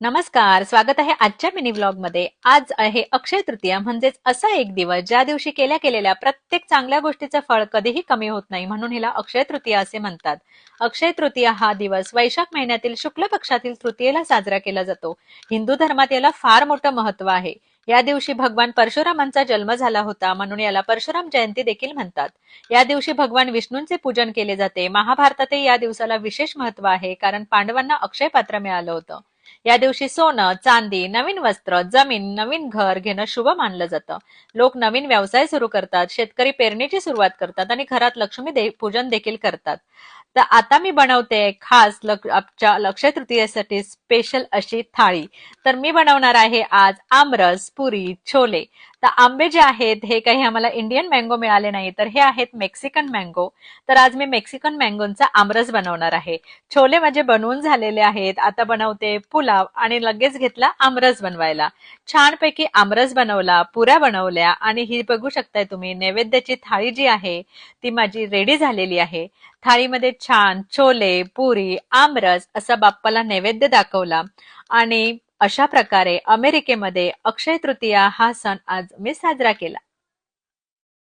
नमस्कार, स्वागत आहे आजच्या मिनी व्लॉग मध्ये। आज आहे अक्षय तृतीया, म्हणजेच असा एक दिवस ज्या दिवशी केलेल्या प्रत्येक चांगल्या गोष्टीचं फळ कधीही कमी होत नाही, म्हणून हिला अक्षय तृतीया असे म्हणतात। अक्षय तृतीया हा दिवस वैशाख महिन्यातील शुक्ल पक्षातील तृतीयेला साजरा केला जातो। हिंदू धर्मात याला फार मोठं महत्व आहे। या दिवशी भगवान परशुरामांचा जन्म झाला होता, म्हणून याला परशुराम जयंती देखील म्हणतात। या दिवशी भगवान विष्णूंचे पूजन केले जाते। महाभारतातही या दिवसाला विशेष महत्व आहे, कारण पांडवांना अक्षय पात्र मिळालं होतं। या दिवशी सोनं, चांदी, नवीन वस्त्र, जमीन, नवीन घर घेणं शुभ मानलं जातं। लोक नवीन व्यवसाय सुरू करतात, शेतकरी पेरणीची सुरुवात करतात आणि घरात लक्ष्मी पूजन देखील करतात। तर आता मी बनवते खास आजच्या अक्षय तृतीयेसाठी स्पेशल अशी थाळी। तर मी बनवणार आहे आज आमरस, पुरी, छोले। तर आंबे जे आहेत हे काही आम्हाला इंडियन मँगो मिळाले नाही, तर हे आहेत मेक्सिकन मँगो। तर आज मी मेक्सिकन मँगोचा आमरस बनवणार आहे। छोले माझे बनवून झालेले आहेत। आता बनवते पुलाव आणि लगेच घेतला आमरस बनवायला। छानपैकी आमरस बनवला, पुऱ्या बनवल्या आणि ही बघू शकताय तुम्ही नैवेद्याची थाळी जी आहे ती माझी रेडी झालेली आहे। थाळीमध्ये छान छोले, पुरी, आमरस असा बाप्पाला नैवेद्य दाखवला आणि अशा प्रकारे अमेरिकेमध्ये अक्षय तृतीया हा सण आज मी साजरा केला।